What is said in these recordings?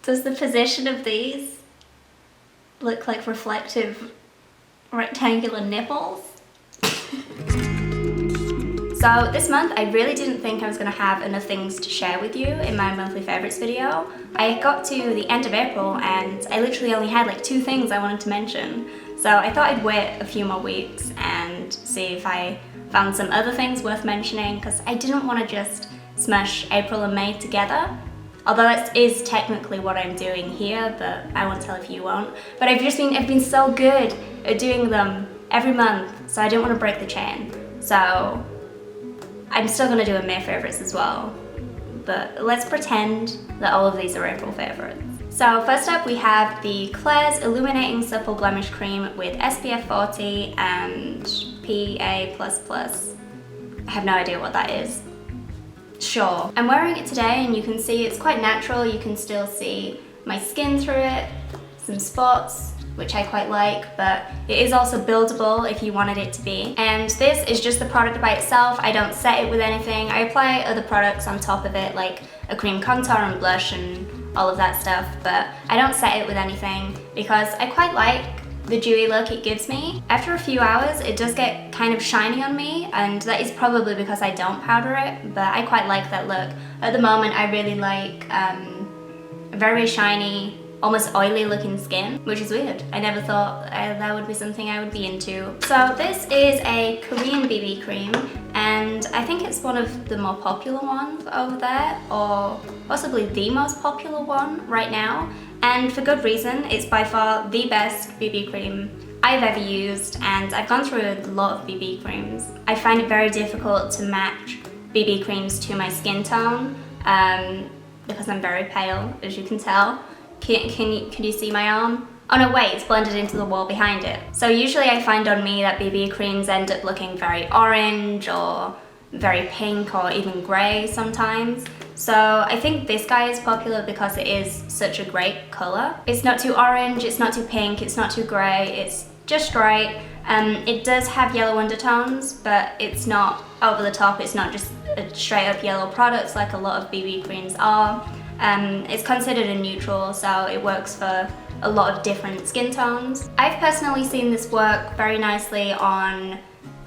Does the position of these look like reflective rectangular nipples? So this month I really didn't think I was going to have enough things to share with you in my monthly favourites video. I got to the end of April and I literally only had like 2 things I wanted to mention. So I thought I'd wait a few more weeks and see if I found some other things worth mentioning, because I didn't want to just smash April and May together. Although that is technically what I'm doing here, but I won't tell if you won't. But I've been so good at doing them every month, so I didn't want to break the chain. So I'm still going to do a May favourites as well. But let's pretend that all of these are April favourites. So first up we have the Klairs Illuminating Supple Blemish Cream with SPF 40 and PA++. I have no idea what that is. Sure. I'm wearing it today and you can see it's quite natural. You can still see my skin through it, some spots, which I quite like, but it is also buildable if you wanted it to be. And this is just the product by itself. I don't set it with anything. I apply other products on top of it, like a cream contour and blush and all of that stuff, but I don't set it with anything because I quite like the dewy look it gives me. After a few hours it does get kind of shiny on me, and that is probably because I don't powder it, but I quite like that look. At the moment I really like very shiny, almost oily looking skin, which is weird. I never thought that would be something I would be into. So this is a Korean BB cream, and I think it's one of the more popular ones over there, or possibly the most popular one right now. And for good reason. It's by far the best BB cream I've ever used, and I've gone through a lot of BB creams. I find it very difficult to match BB creams to my skin tone because I'm very pale, as you can tell. Can you see my arm? Oh no, wait, it's blended into the wall behind it. So usually I find on me that BB creams end up looking very orange or very pink or even grey sometimes. So I think this guy is popular because it is such a great colour. It's not too orange, it's not too pink, it's not too grey, it's just right. It does have yellow undertones, but it's not over the top, it's not just a straight up yellow product like a lot of BB creams are. It's considered a neutral, so it works for a lot of different skin tones. I've personally seen this work very nicely on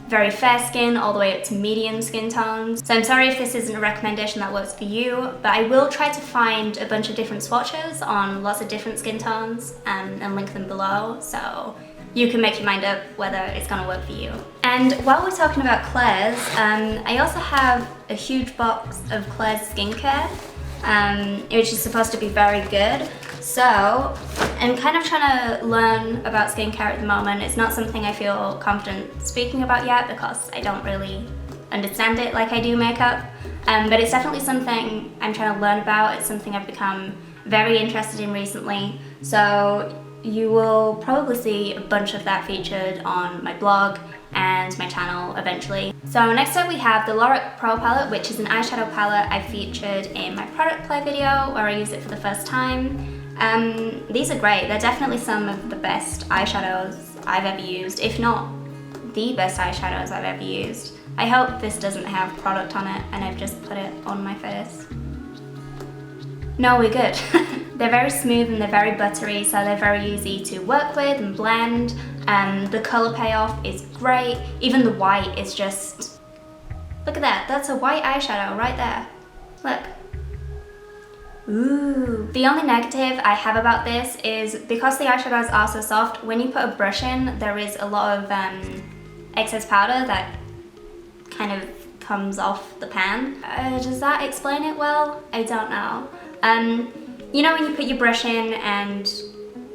very fair skin all the way up to medium skin tones. So I'm sorry if this isn't a recommendation that works for you, but I will try to find a bunch of different swatches on lots of different skin tones and link them below, so you can make your mind up whether it's gonna work for you. And while we're talking about Klairs, I also have a huge box of Klairs skincare, which is supposed to be very good. So I'm kind of trying to learn about skincare at the moment. It's not something I feel confident speaking about yet because I don't really understand it like I do makeup. But it's definitely something I'm trying to learn about. It's something I've become very interested in recently. So you will probably see a bunch of that featured on my blog and my channel eventually. So next up we have the Lorac Pro Palette, which is an eyeshadow palette I featured in my product play video where I used it for the first time. These are great. They're definitely some of the best eyeshadows I've ever used, if not the best eyeshadows I've ever used. I hope this doesn't have product on it and I've just put it on my face. No, we're good. They're very smooth and they're very buttery, so they're very easy to work with and blend. The colour payoff is great. Even the white is just... Look at that, that's a white eyeshadow right there. Look. Ooh. The only negative I have about this is because the eyeshadows are so soft, when you put a brush in, there is a lot of excess powder that kind of comes off the pan. Does that explain it well? I don't know. You know when you put your brush in and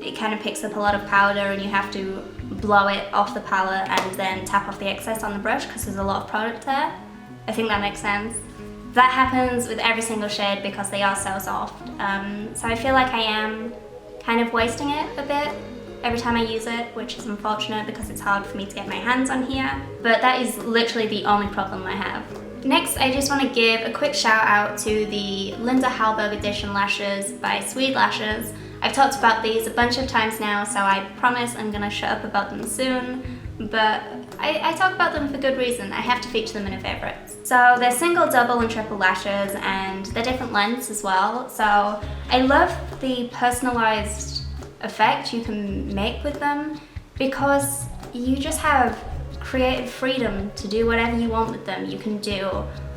it kind of picks up a lot of powder and you have to blow it off the palette and then tap off the excess on the brush because there's a lot of product there? I think that makes sense. That happens with every single shade because they are so soft. So I feel like I am kind of wasting it a bit every time I use it, which is unfortunate because it's hard for me to get my hands on here. But that is literally the only problem I have. Next, I just want to give a quick shout out to the Linda Hallberg Edition lashes by Sweet Lashes. I've talked about these a bunch of times now, so I promise I'm gonna shut up about them soon, but I talk about them for good reason. I have to feature them in a favorites. So they're single, double, and triple lashes, and they're different lengths as well. So I love the personalized effect you can make with them because you just have creative freedom to do whatever you want with them. You can do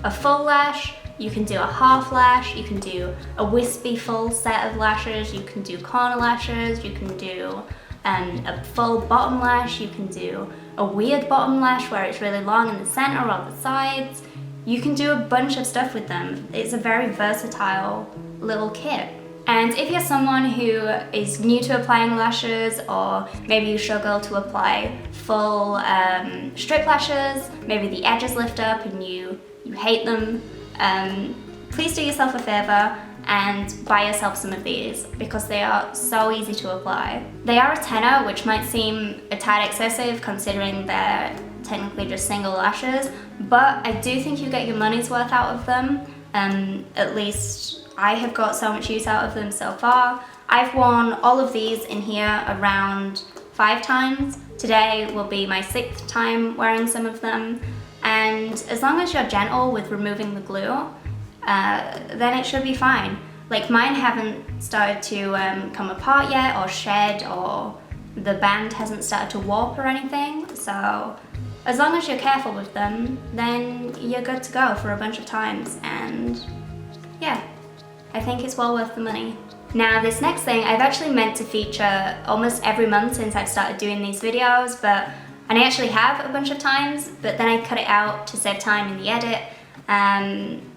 a full lash, you can do a half lash, you can do a wispy full set of lashes, you can do corner lashes, you can do a full bottom lash, you can do a weird bottom lash where it's really long in the center or the sides. You can do a bunch of stuff with them. It's a very versatile little kit. And if you're someone who is new to applying lashes, or maybe you struggle to apply full strip lashes, maybe the edges lift up and you hate them, please do yourself a favor and buy yourself some of these because they are so easy to apply. They are a tenner, which might seem a tad excessive considering they're technically just single lashes, but I do think you get your money's worth out of them. At least I have got so much use out of them so far. I've worn all of these in here around 5 times. Today will be my 6th time wearing some of them, and as long as you're gentle with removing the glue, then it should be fine. Like mine haven't started to come apart yet or shed, or the band hasn't started to warp or anything, so as long as you're careful with them, then you're good to go for a bunch of times, and yeah, I think it's well worth the money. Now this next thing I've actually meant to feature almost every month since I've started doing these videos, and I actually have a bunch of times, but then I cut it out to save time in the edit.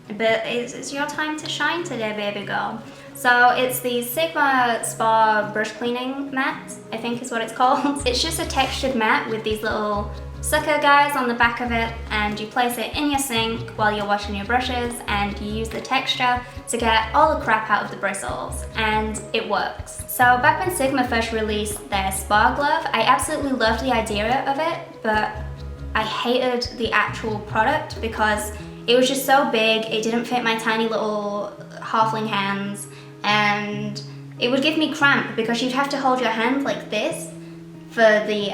But it's your time to shine today, baby girl. So it's the Sigma Spa brush cleaning mat, I think is what it's called. It's just a textured mat with these little sucker guys on the back of it, and you place it in your sink while you're washing your brushes, and you use the texture to get all the crap out of the bristles, and it works. So back when Sigma first released their spa glove, I absolutely loved the idea of it, but I hated the actual product because it was just so big, it didn't fit my tiny little halfling hands, and it would give me cramp because you'd have to hold your hand like this for the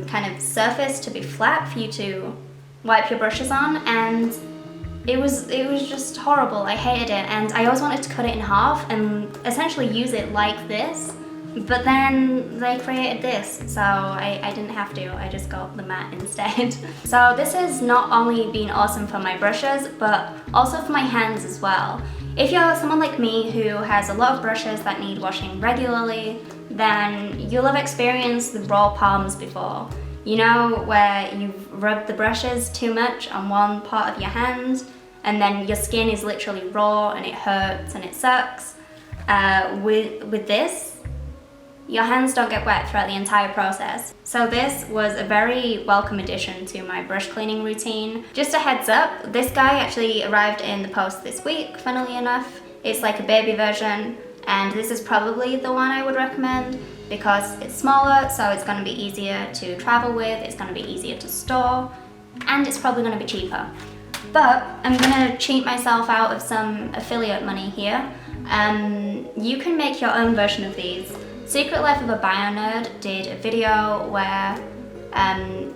kind of surface to be flat for you to wipe your brushes on, and it was just horrible. I hated it, and I always wanted to cut it in half and essentially use it like this, but then they created this, so I didn't have to. I just got the mat instead. So this has not only been awesome for my brushes, but also for my hands as well. If you're someone like me who has a lot of brushes that need washing regularly, then you'll have experienced the raw palms before. You know, where you've rubbed the brushes too much on one part of your hand, and then your skin is literally raw and it hurts and it sucks. With this, your hands don't get wet throughout the entire process. So this was a very welcome addition to my brush cleaning routine. Just a heads up, this guy actually arrived in the post this week, funnily enough. It's like a baby version, and this is probably the one I would recommend because it's smaller, so it's going to be easier to travel with, it's going to be easier to store, and it's probably going to be cheaper. But I'm going to cheat myself out of some affiliate money here. You can make your own version of these. Secret Life of a Bio Nerd did a video where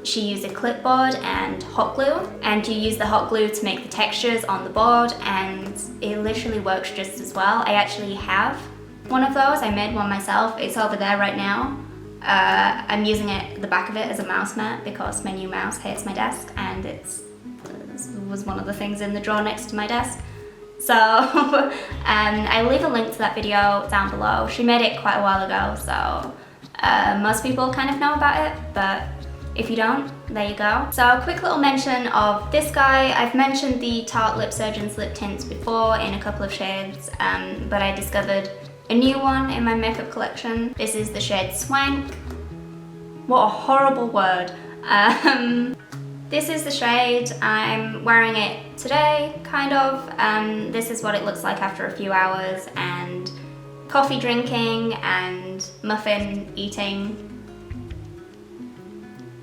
she used a clipboard and hot glue, and you use the hot glue to make the textures on the board, and it literally works just as well. I actually have one of those. I made one myself. It's over there right now. I'm using the back of it as a mouse mat because my new mouse hates my desk, and it was one of the things in the drawer next to my desk. So I'll leave a link to that video down below. She made it quite a while ago, so most people kind of know about it, but if you don't, there you go. So a quick little mention of this guy. I've mentioned the Tarte LipSurgence Lip Tints before in a couple of shades, but I discovered a new one in my makeup collection. This is the shade Swank. What a horrible word. This is the shade. I'm wearing it today, kind of. This is what it looks like after a few hours, and coffee drinking and muffin eating.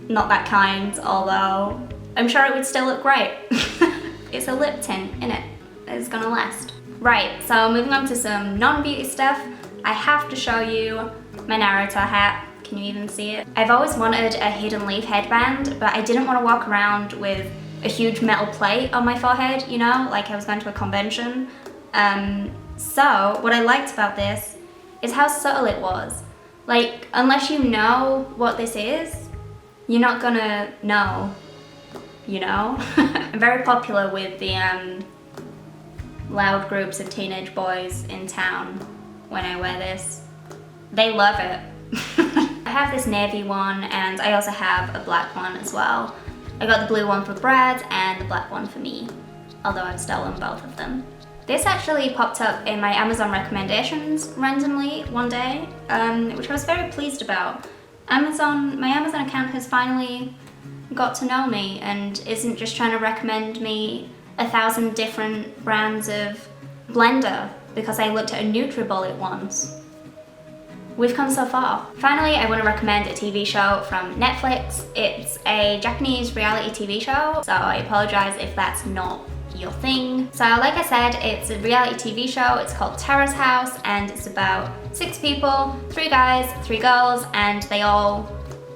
Not that kind, although I'm sure it would still look great. It's a lip tint, innit? It's gonna last. Right, so moving on to some non-beauty stuff, I have to show you my Naruto hat. can you even see it? I've always wanted a hidden leaf headband, but I didn't want to walk around with a huge metal plate on my forehead, you know, like I was going to a convention. So what I liked about this is how subtle it was. Like, unless you know what this is, you're not gonna know, you know? I'm very popular with the loud groups of teenage boys in town when I wear this. They love it. I have this navy one, and I also have a black one as well. I got the blue one for Brad and the black one for me, although I've stolen both of them. This actually popped up in my Amazon recommendations randomly one day, which I was very pleased about. My Amazon account has finally got to know me and isn't just trying to recommend me 1,000 different brands of blender because I looked at a NutriBullet once. We've come so far. Finally, I want to recommend a TV show from Netflix. It's a Japanese reality TV show, so I apologize if that's not your thing. So like I said, it's a reality TV show. It's called Terrace House, and it's about 6 people, 3 guys, 3 girls, and they all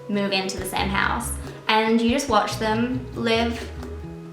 move into the same house. And you just watch them live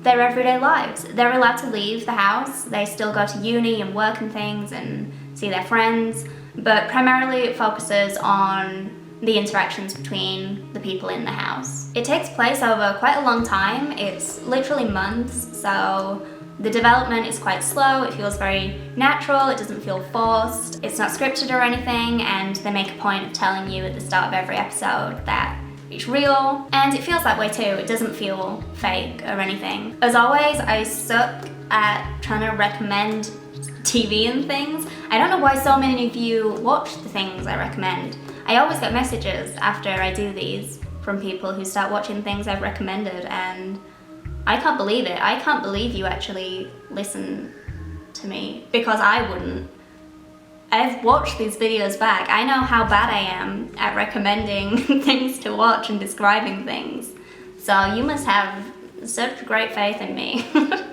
their everyday lives. They're allowed to leave the house. They still go to uni and work and things and see their friends, but primarily it focuses on the interactions between the people in the house. It takes place over quite a long time. It's literally months, so the development is quite slow. It feels very natural. It doesn't feel forced. It's not scripted or anything, and they make a point of telling you at the start of every episode that it's real, and it feels that way too. It doesn't feel fake or anything. As always, I suck at trying to recommend TV and things. I don't know why so many of you watch the things I recommend. I always get messages after I do these from people who start watching things I've recommended, and I can't believe it. I can't believe you actually listen to me, because I wouldn't. I've watched these videos back. I know how bad I am at recommending things to watch and describing things. So you must have such great faith in me.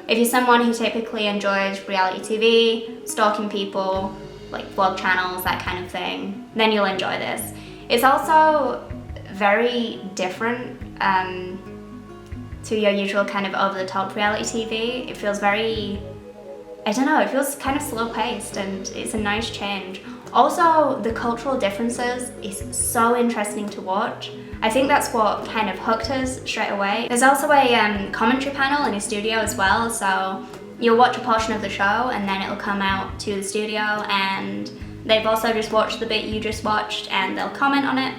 If you're someone who typically enjoys reality TV, stalking people, like vlog channels, that kind of thing, then you'll enjoy this. It's also very different to your usual kind of over-the-top reality TV. It feels very, I don't know, it feels kind of slow-paced, and it's a nice change. Also, the cultural differences is so interesting to watch. I think that's what kind of hooked us straight away. There's also a commentary panel in a studio as well, so you'll watch a portion of the show and then it'll come out to the studio, and they've also just watched the bit you just watched and they'll comment on it.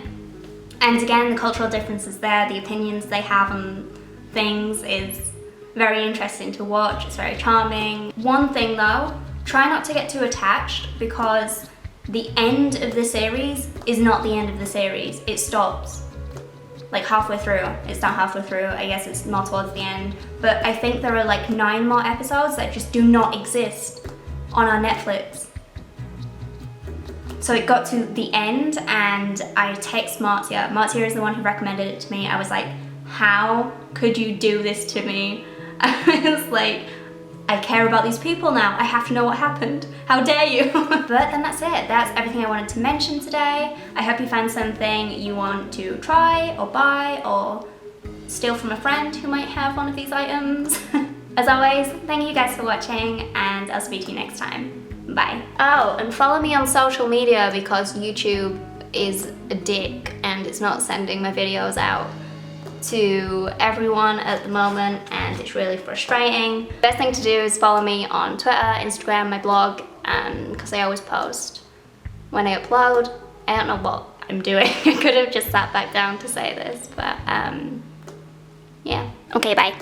And again, the cultural differences there, the opinions they have on things is very interesting to watch. It's very charming. One thing though, try not to get too attached, because the end of the series is not the end of the series. It stops like halfway through. It's not halfway through, I guess it's more towards the end. But I think there are like 9 more episodes that just do not exist on our Netflix. So it got to the end and I text Martia. Martia is the one who recommended it to me. I was like, how could you do this to me? I was like, I care about these people now. I have to know what happened. How dare you? But then that's it. That's everything I wanted to mention today. I hope you found something you want to try or buy or steal from a friend who might have one of these items. As always, thank you guys for watching, and I'll speak to you next time. Bye. Oh, and follow me on social media, because YouTube is a dick and it's not sending my videos out to everyone at the moment, and it's really frustrating. Best thing to do is follow me on Twitter, Instagram, my blog, because I always post when I upload. I don't know what I'm doing. I could have just sat back down to say this, but yeah. Okay, bye.